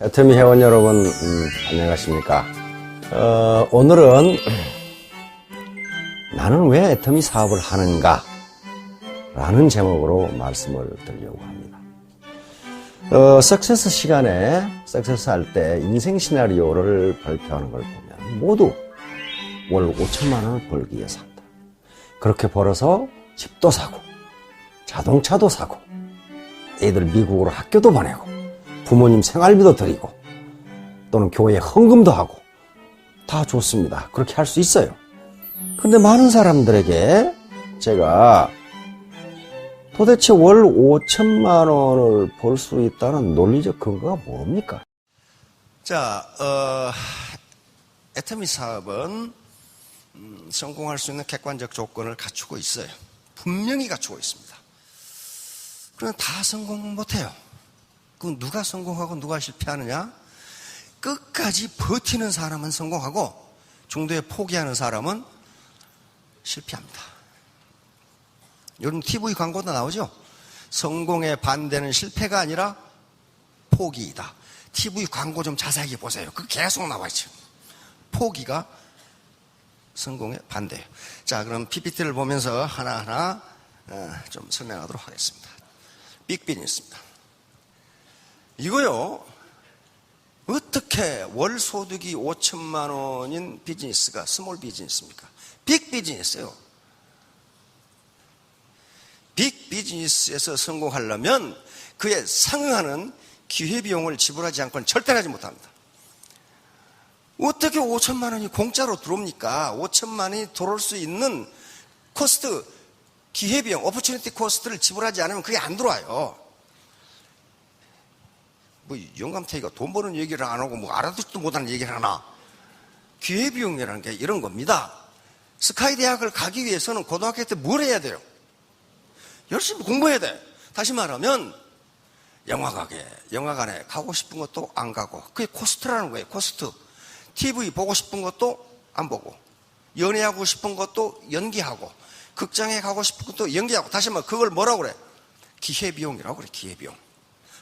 애터미 회원 여러분, 안녕하십니까. 오늘은 나는 왜 애터미 사업을 하는가 라는 제목으로 말씀을 드리려고 합니다. 석세스 시간에 석세스 할 때 인생 시나리오를 발표하는 걸 보면 모두 월 5천만 원을 벌기 위해 산다. 그렇게 벌어서 집도 사고 자동차도 사고 애들 미국으로 학교도 보내고 부모님 생활비도 드리고 또는 교회에 헌금도 하고 다 좋습니다. 그렇게 할 수 있어요. 근데 많은 사람들에게 제가 도대체 월 5천만 원을 벌 수 있다는 논리적 근거가 뭡니까? 자, 애터미 사업은 성공할 수 있는 객관적 조건을 갖추고 있어요. 분명히 갖추고 있습니다. 그러나 다 성공 못해요. 그럼 누가 성공하고 누가 실패하느냐? 끝까지 버티는 사람은 성공하고 중도에 포기하는 사람은 실패합니다. 요즘 TV 광고도 나오죠? 성공의 반대는 실패가 아니라 포기이다. TV 광고 좀 자세하게 보세요. 그 계속 나와있죠. 포기가 성공의 반대예요. 자, 그럼 PPT를 보면서 하나하나 좀 설명하도록 하겠습니다. 빅비즈니스입니다. 이거요, 어떻게 월 소득이 5천만 원인 비즈니스가 스몰 비즈니스입니까? 빅 비즈니스예요. 빅 비즈니스에서 성공하려면 그에 상응하는 기회비용을 지불하지 않고는 절대 하지 못합니다. 어떻게 5천만 원이 공짜로 들어옵니까? 5천만 원이 들어올 수 있는 코스트, 기회비용, 오퍼튜니티 코스트를 지불하지 않으면 그게 안 들어와요. 뭐 영감태기가 돈 버는 얘기를 안 하고 뭐 알아듣지도 못하는 얘기를 하나. 기회비용이라는 게 이런 겁니다. 스카이 대학을 가기 위해서는 고등학교 때 뭘 해야 돼요? 열심히 공부해야 돼. 다시 말하면 영화관에 가고 싶은 것도 안 가고, 그게 코스트라는 거예요. 코스트. TV 보고 싶은 것도 안 보고, 연애하고 싶은 것도 연기하고, 극장에 가고 싶은 것도 연기하고. 다시 말하면 그걸 뭐라고 그래? 기회비용이라고 그래. 기회비용.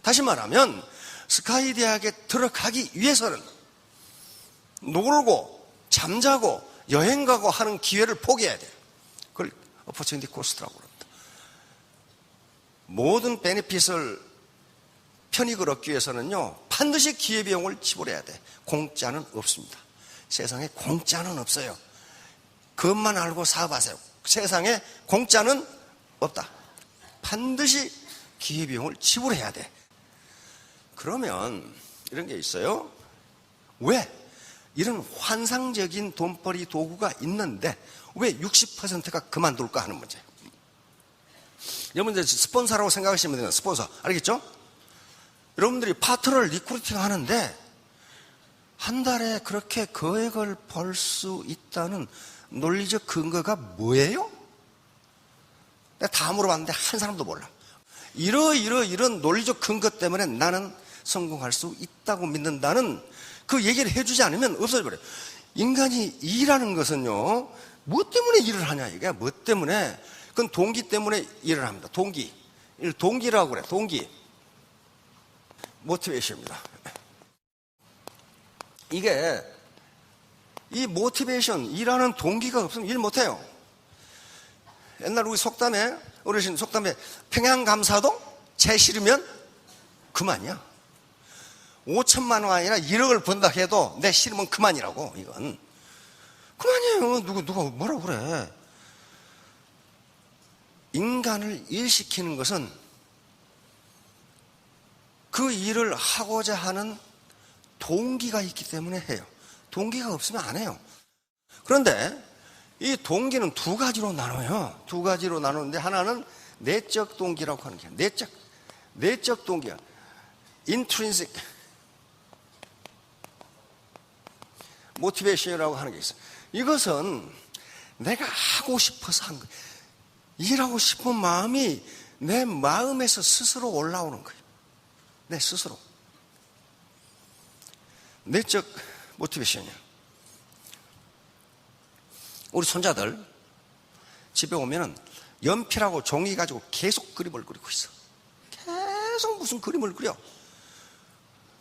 다시 말하면 스카이 대학에 들어가기 위해서는 놀고 잠자고 여행 가고 하는 기회를 포기해야 돼요. 그걸 opportunity cost라고 합니다. 모든 베네핏을 편익을 얻기 위해서는요, 반드시 기회비용을 지불해야 돼. 공짜는 없습니다. 세상에 공짜는 없어요. 그것만 알고 사업하세요. 세상에 공짜는 없다. 반드시 기회비용을 지불해야 돼. 그러면 이런 게 있어요. 왜? 이런 환상적인 돈벌이 도구가 있는데 왜 60%가 그만둘까 하는 문제예요. 여러분들 스폰서라고 생각하시면 돼요. 스폰서. 알겠죠? 여러분들이 파트너를 리크루팅 하는데 한 달에 그렇게 거액을 벌 수 있다는 논리적 근거가 뭐예요? 내가 다 물어봤는데 한 사람도 몰라. 이런 논리적 근거 때문에 나는 성공할 수 있다고 믿는다는 그 얘기를 해주지 않으면 없어져버려요. 인간이 일하는 것은요, 뭐 때문에 일을 하냐, 이게. 뭐 때문에? 그건 동기 때문에 일을 합니다. 동기. 동기라고 그래, 동기. 모티베이션입니다. 이게, 이 모티베이션, 일하는 동기가 없으면 일 못해요. 옛날 우리 속담에, 어르신 속담에 평양감사도 재 싫으면 그만이야. 5천만 원 아니라 1억을 번다 해도 내 싫으면 그만이라고. 이건 그만이에요. 누가 뭐라고 그래. 인간을 일시키는 것은 그 일을 하고자 하는 동기가 있기 때문에 해요. 동기가 없으면 안 해요. 그런데 이 동기는 두 가지로 나눠요. 두 가지로 나누는데 하나는 내적 동기라고 하는 게 내적 동기야. intrinsic motivation이라고 하는 게 있어요. 이것은 내가 하고 싶어서 한 거예요. 일하고 싶은 마음이 내 마음에서 스스로 올라오는 거예요. 내 스스로. 내적 모티베이션이야. 우리 손자들 집에 오면은 연필하고 종이 가지고 계속 그림을 그리고 있어. 계속 무슨 그림을 그려.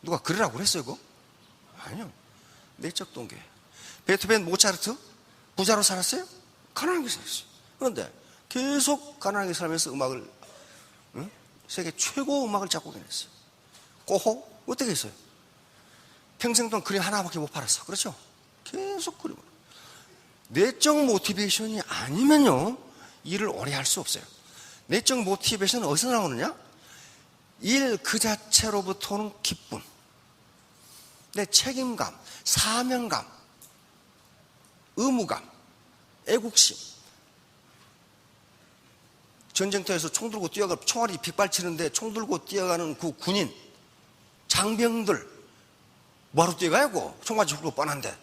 누가 그러라고 그랬어요, 그거? 아니요. 내적 동기. 베토벤, 모차르트 부자로 살았어요? 가난하게 살았어요. 그런데 계속 가난하게 살면서 음악을, 세계 최고 음악을 작곡해냈어요. 고호 어떻게 했어요? 평생 동안 그림 하나밖에 못 팔았어. 그렇죠? 계속 그림을. 내적 모티베이션이 아니면요, 일을 오래 할 수 없어요. 내적 모티베이션은 어디서 나오느냐? 일 그 자체로부터 오는 기쁨, 내 책임감, 사명감, 의무감, 애국심. 전쟁터에서 총 들고 뛰어가, 총알이 빗발치는데 총 들고 뛰어가는 그 군인, 장병들 뭐하러 뛰어가고? 총 맞아 죽을 뻔한데.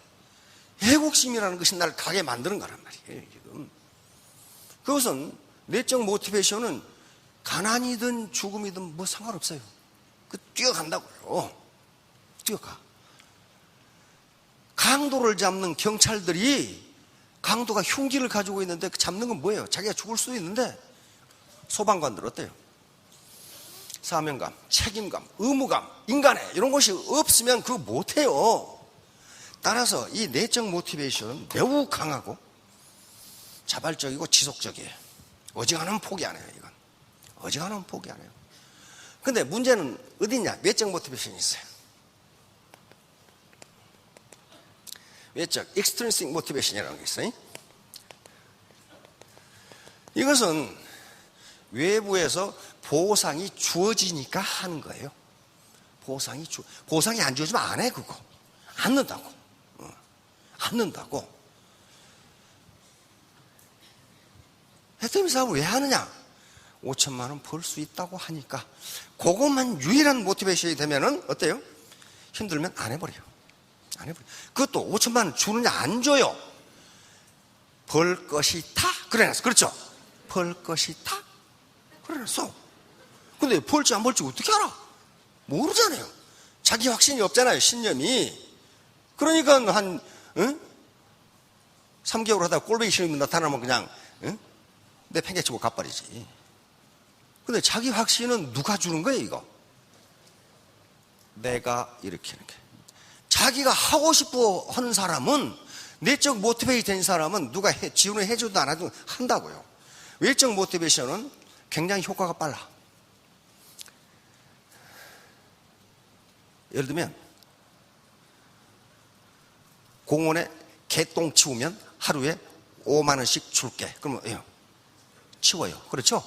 애국심이라는 것이 나를 가게 만드는 거란 말이에요, 지금. 그것은 내적 모티베이션은 가난이든 죽음이든 뭐 상관없어요. 그 뛰어간다고요. 뛰어가. 강도를 잡는 경찰들이 강도가 흉기를 가지고 있는데 그 잡는 건 뭐예요? 자기가 죽을 수도 있는데. 소방관들 어때요? 사명감, 책임감, 의무감, 인간의 이런 것이 없으면 그거 못해요. 따라서 이 내적 모티베이션은 매우 강하고 자발적이고 지속적이에요. 어지간하면 포기 안 해요, 이건. 어지간하면 포기 안 해요. 근데 문제는 어디 있냐? 외적 모티베이션이 있어요. 외적, extrinsic motivation이라는 게 있어요. 이것은 외부에서 보상이 주어지니까 하는 거예요. 보상이 안 주어지면 안 해, 그거. 안 넣는다고. 안 넣는다고. 해태미 사업을 왜 하느냐? 5천만 원 벌 수 있다고 하니까. 그것만 유일한 모티베이션이 되면은 어때요? 힘들면 안 해버려요. 안 해버려요. 그것도 5천만 원 주느냐, 안 줘요. 벌 것이다. 그래놨어. 그렇죠? 벌 것이다. 그래놨어. 근데 벌지 안 벌지 어떻게 알아? 모르잖아요. 자기 확신이 없잖아요, 신념이. 그러니까 한 3개월 하다가 꼴보기 싫으면 나타나면 그냥 내팽개치고 가버리지. 근데 자기 확신은 누가 주는 거예요, 이거? 내가 일으키는 게. 자기가 하고 싶어 하는 사람은, 내적 모티베이션 된 사람은 누가 지원을 해줘도 안 해도 한다고요. 외적 모티베이션은 굉장히 효과가 빨라. 예를 들면 공원에 개똥 치우면 하루에 5만 원씩 줄게. 그러면 치워요. 그렇죠?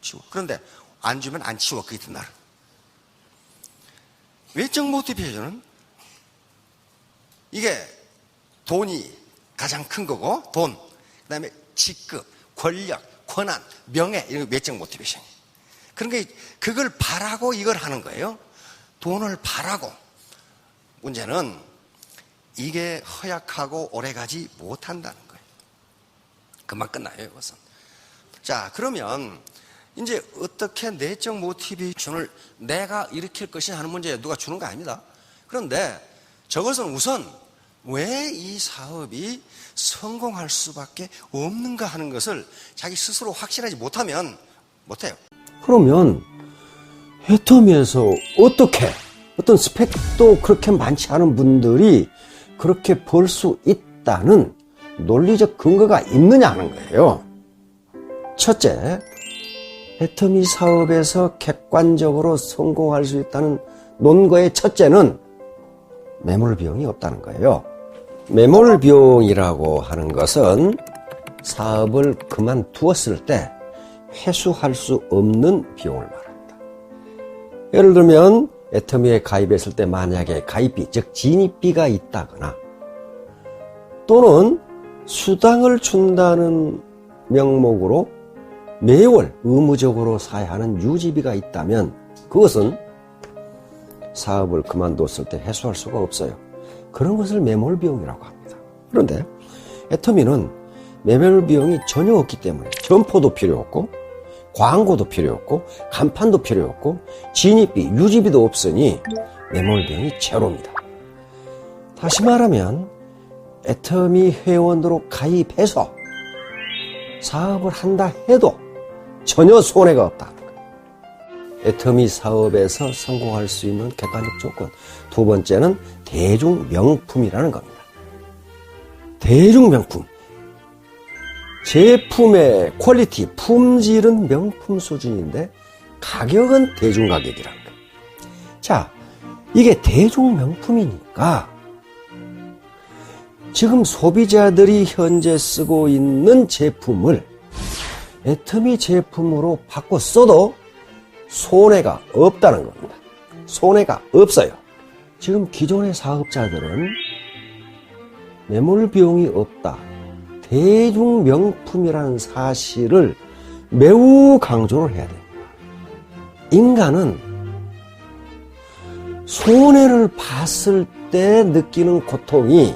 치워. 그런데 안 주면 안 치워, 그 이튿날. 외적 모티베이션은 이게 돈이 가장 큰 거고, 돈, 그 다음에 직급, 권력, 권한, 명예, 이런 외적 모티베이션이. 그러니까 그걸 바라고 이걸 하는 거예요. 돈을 바라고. 문제는 이게 허약하고 오래가지 못한다는 거예요. 금방 끝나요, 이것은. 자, 그러면 이제 어떻게 내적 모티베이션을 내가 일으킬 것이 하는 문제에 누가 주는 거 아닙니다. 그런데 저것은 우선 왜 이 사업이 성공할 수밖에 없는가 하는 것을 자기 스스로 확신하지 못하면 못해요. 그러면 해터미에서 어떻게, 어떤 스펙도 그렇게 많지 않은 분들이 그렇게 벌 수 있다는 논리적 근거가 있느냐는 거예요. 첫째, 해터미 사업에서 객관적으로 성공할 수 있다는 논거의 첫째는 매몰 비용이 없다는 거예요. 매몰 비용이라고 하는 것은 사업을 그만두었을 때 회수할 수 없는 비용을 말합니다. 예를 들면 애터미에 가입했을 때 만약에 가입비, 즉 진입비가 있다거나 또는 수당을 준다는 명목으로 매월 의무적으로 사야 하는 유지비가 있다면 그것은 사업을 그만뒀을 때 회수할 수가 없어요. 그런 것을 매몰 비용이라고 합니다. 그런데 애터미는 매몰 비용이 전혀 없기 때문에 점포도 필요 없고 광고도 필요 없고 간판도 필요 없고 진입비, 유지비도 없으니 매몰 비용이 제로입니다. 다시 말하면 애터미 회원으로 가입해서 사업을 한다 해도 전혀 손해가 없다는 거예요. 애터미 사업에서 성공할 수 있는 객관적 조건. 두 번째는 대중명품이라는 겁니다. 대중명품. 제품의 퀄리티, 품질은 명품 수준인데 가격은 대중가격이라는 거예요. 자, 이게 대중명품이니까 지금 소비자들이 현재 쓰고 있는 제품을 애터미 제품으로 바꿔 써도 손해가 없다는 겁니다. 손해가 없어요. 지금 기존의 사업자들은 매몰 비용이 없다. 대중명품이라는 사실을 매우 강조를 해야 됩니다. 인간은 손해를 봤을 때 느끼는 고통이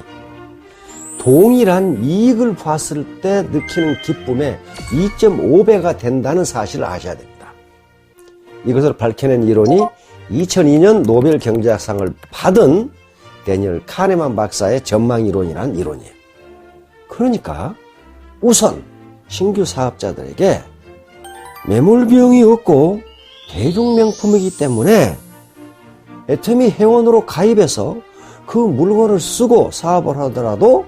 동일한 이익을 봤을 때 느끼는 기쁨의 2.5배가 된다는 사실을 아셔야 됩니다. 이것을 밝혀낸 이론이 2002년 노벨 경제학상을 받은 데니얼 카네만 박사의 전망이론이라는 이론이에요. 그러니까 우선 신규 사업자들에게 매몰 비용이 없고 대중명품이기 때문에 애터미 회원으로 가입해서 그 물건을 쓰고 사업을 하더라도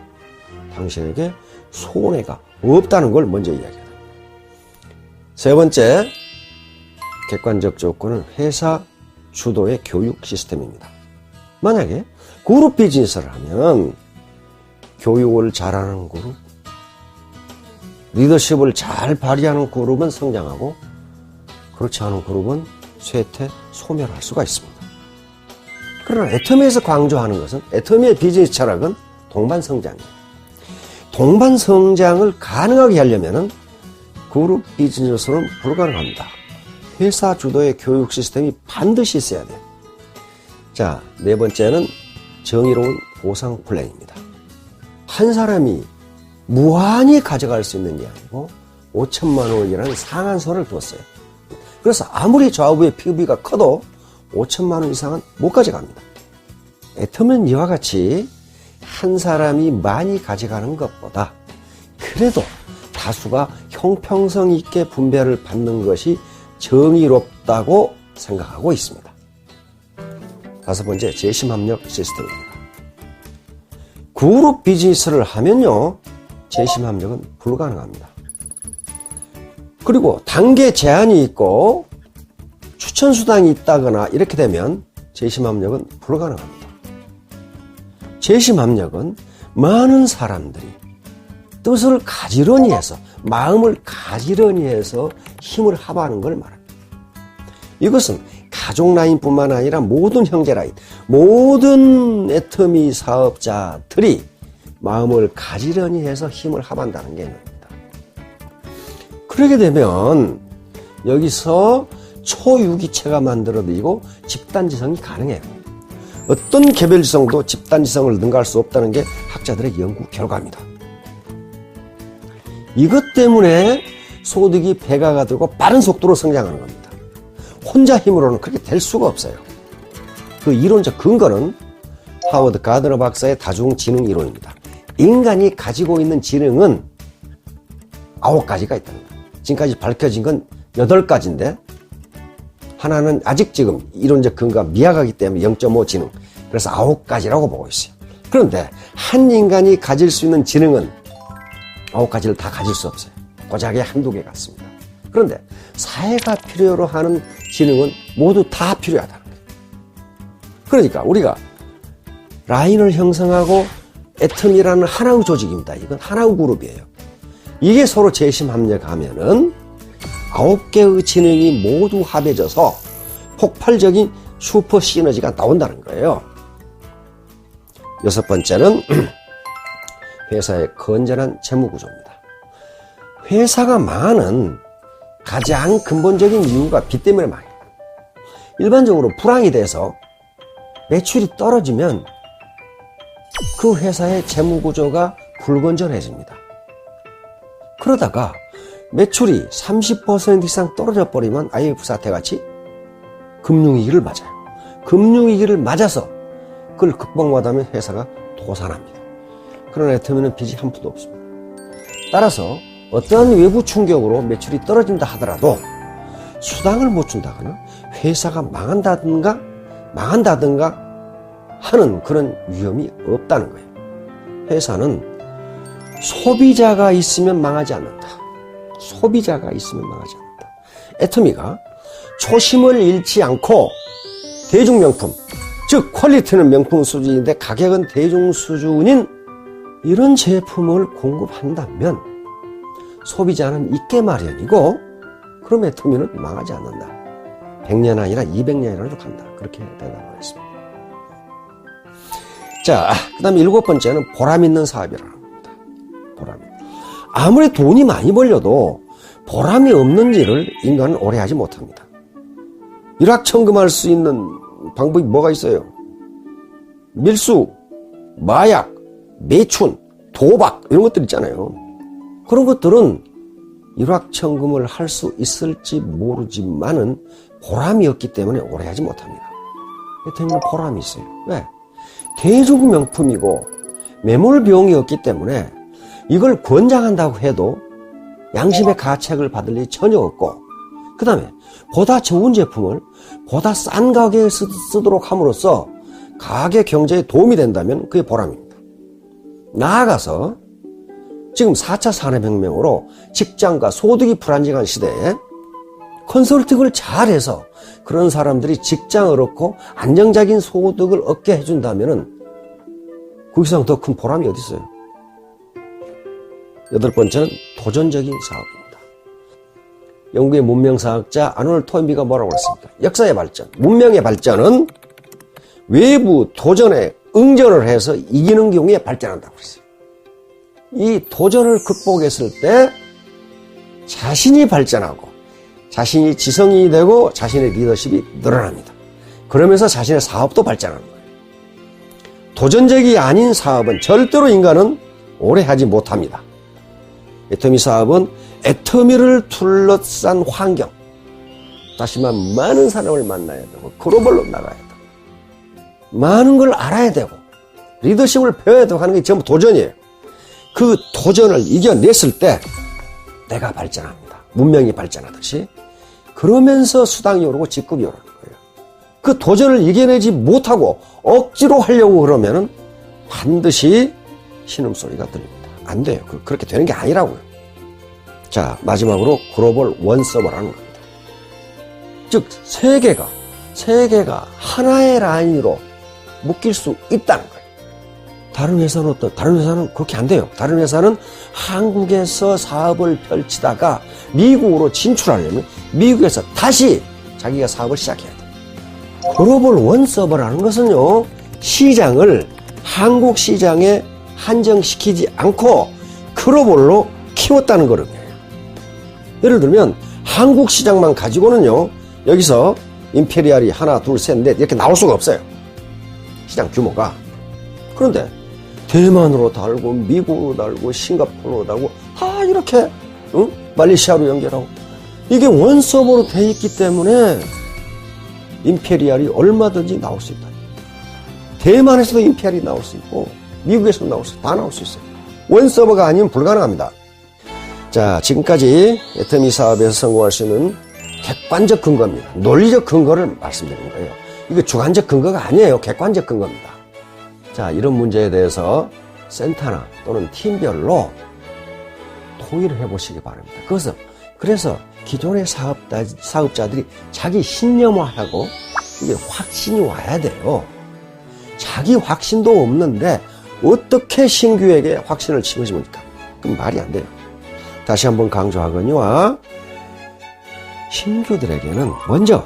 당신에게 손해가 없다는 걸 먼저 이야기합니다. 세 번째, 객관적 조건은 회사 주도의 교육 시스템입니다. 만약에 그룹 비즈니스를 하면 교육을 잘하는 그룹, 리더십을 잘 발휘하는 그룹은 성장하고 그렇지 않은 그룹은 쇠퇴, 소멸할 수가 있습니다. 그러나 애터미에서 강조하는 것은 애터미의 비즈니스 철학은 동반성장이에요. 동반성장을 가능하게 하려면 그룹 비즈니스로는 불가능합니다. 회사 주도의 교육 시스템이 반드시 있어야 돼요. 자, 네 번째는 정의로운 보상 플랜입니다. 한 사람이 무한히 가져갈 수 있는 게 아니고 5천만 원이라는 상한선을 뒀어요. 그래서 아무리 좌우의 PB가 커도 5천만 원 이상은 못 가져갑니다. 애터미는 이와 같이 한 사람이 많이 가져가는 것보다 그래도 다수가 형평성 있게 분배를 받는 것이 정의롭다고 생각하고 있습니다. 다섯 번째, 재심합력 시스템입니다. 그룹 비즈니스를 하면요, 재심합력은 불가능합니다. 그리고 단계 제한이 있고 추천수당이 있다거나 이렇게 되면 재심합력은 불가능합니다. 재심합력은 많은 사람들이 뜻을 가지런히 해서, 마음을 가지런히 해서 힘을 합하는 걸 말합니다. 이것은 가족 라인뿐만 아니라 모든 형제 라인, 모든 애터미 사업자들이 마음을 가지런히 해서 힘을 합한다는 개념입니다. 그렇게 되면 여기서 초유기체가 만들어지고 집단지성이 가능해요. 어떤 개별지성도 집단지성을 능가할 수 없다는 게 학자들의 연구 결과입니다. 이것 때문에 소득이 배가가 되고 빠른 속도로 성장하는 겁니다. 혼자 힘으로는 그렇게 될 수가 없어요. 그 이론적 근거는 하워드 가드너 박사의 다중지능 이론입니다. 인간이 가지고 있는 지능은 9가지가 있다는 거예요. 지금까지 밝혀진 건 8가지인데 하나는 아직 지금 이론적 근거가 미약하기 때문에 0.5 지능, 그래서 9가지라고 보고 있어요. 그런데 한 인간이 가질 수 있는 지능은 9가지를 다 가질 수 없어요. 고작에 한두 개 같습니다. 그런데 사회가 필요로 하는 지능은 모두 다 필요하다는 거예요. 그러니까 우리가 라인을 형성하고 애터미라는 하나의 조직입니다. 이건 하나의 그룹이에요. 이게 서로 재심합력하면은 9개의 지능이 모두 합해져서 폭발적인 슈퍼 시너지가 나온다는 거예요. 여섯 번째는 회사의 건전한 재무구조입니다. 회사가 망하는 가장 근본적인 이유가 빚 때문에 망해요. 일반적으로 불황이 돼서 매출이 떨어지면 그 회사의 재무구조가 불건전해집니다. 그러다가 매출이 30% 이상 떨어져 버리면 IMF 사태같이 금융위기를 맞아요. 금융위기를 맞아서 그걸 극복 못하면 회사가 도산합니다. 그런 애터미는 빚이 한 푼도 없습니다. 따라서 어떠한 외부 충격으로 매출이 떨어진다 하더라도 수당을 못 준다거나 회사가 망한다든가 하는 그런 위험이 없다는 거예요. 회사는 소비자가 있으면 망하지 않는다. 소비자가 있으면 망하지 않는다. 애터미가 초심을 잃지 않고 대중명품, 즉 퀄리티는 명품 수준인데 가격은 대중 수준인 이런 제품을 공급한다면 소비자는 있게 마련이고, 그럼 애터미는 망하지 않는다. 100년 아니라 200년이라도 간다. 그렇게 대답하겠습니다. 자, 그 다음에 7번째는 보람 있는 사업이라는 겁니다. 보람. 아무리 돈이 많이 벌려도 보람이 없는 일을 인간은 오래 하지 못합니다. 일확천금할 수 있는 방법이 뭐가 있어요? 밀수, 마약, 매춘, 도박 이런 것들 있잖아요. 그런 것들은 일확천금을 할 수 있을지 모르지만은 보람이 없기 때문에 오래 하지 못합니다. 애터미는 보람이 있어요. 왜? 대중명품이고 매몰 비용이 없기 때문에 이걸 권장한다고 해도 양심의 가책을 받을 일이 전혀 없고, 그 다음에 보다 좋은 제품을 보다 싼 가격에 쓰도록 함으로써 가게 경제에 도움이 된다면 그게 보람입니다. 나아가서 지금 4차 산업혁명으로 직장과 소득이 불안정한 시대에 컨설팅을 잘해서 그런 사람들이 직장을 얻고 안정적인 소득을 얻게 해준다면 그 이상 더 큰 보람이 어디 있어요? 8번째는 도전적인 사업입니다. 영국의 문명사학자 아놀드 토인비가 뭐라고 했습니까? 역사의 발전, 문명의 발전은 외부 도전에 응전을 해서 이기는 경우에 발전한다고 했어요. 이 도전을 극복했을 때 자신이 발전하고 자신이 지성이 되고 자신의 리더십이 늘어납니다. 그러면서 자신의 사업도 발전하는 거예요. 도전적이 아닌 사업은 절대로 인간은 오래 하지 못합니다. 애터미 사업은 애터미를 둘러싼 환경, 다시 말하면 많은 사람을 만나야 되고 글로벌로 나가야 되고 많은 걸 알아야 되고 리더십을 배워야 되고 하는 게 전부 도전이에요. 그 도전을 이겨냈을 때 내가 발전합니다. 문명이 발전하듯이. 그러면서 수당이 오르고 직급이 오르는 거예요. 그 도전을 이겨내지 못하고 억지로 하려고 그러면은 반드시 신음소리가 들립니다. 안 돼요. 그렇게 되는 게 아니라고요. 자, 마지막으로 글로벌 원서버라는 겁니다. 즉 세계가 하나의 라인으로 묶일 수 있다는 거예요. 다른 회사는 어떤? 다른 회사는 그렇게 안 돼요. 다른 회사는 한국에서 사업을 펼치다가 미국으로 진출하려면 미국에서 다시 자기가 사업을 시작해야 돼요. 글로벌 원서버라는 것은요, 시장을 한국 시장에 한정시키지 않고 글로벌로 키웠다는 거거든요. 예를 들면 한국 시장만 가지고는요, 여기서 임페리알이 하나, 둘, 셋, 넷 이렇게 나올 수가 없어요. 시장 규모가. 그런데 대만으로 달고 미국으로 달고 싱가포르로 달고 이렇게 말레이시아로 연결하고 이게 원서버로 돼 있기 때문에 임페리알이 얼마든지 나올 수 있다. 대만에서도 임페리알이 나올 수 있고 미국에서도 나올 수 있고 다 나올 수 있어요. 원서버가 아니면 불가능합니다. 자, 지금까지 애터미 사업에서 성공할 수 있는 객관적 근거입니다. 논리적 근거를 말씀드린 거예요. 이거 주관적 근거가 아니에요. 객관적 근거입니다. 자, 이런 문제에 대해서 센터나 또는 팀별로 토의를 해보시기 바랍니다. 그래서 기존의 사업자들이 자기 신념화하고 이게 확신이 와야 돼요. 자기 확신도 없는데 어떻게 신규에게 확신을 심어줍니까? 그럼 말이 안 돼요. 다시 한번 강조하거니와 신규들에게는 먼저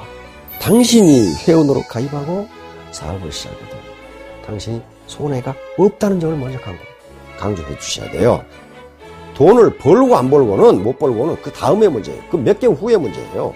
당신이 회원으로 가입하고 사업을 시작하거든. 당신이 손해가 없다는 점을 먼저 강조해 주셔야 돼요. 돈을 벌고 안 벌고는 못 벌고는 그 다음의 문제예요. 그 몇 개월 후의 문제예요.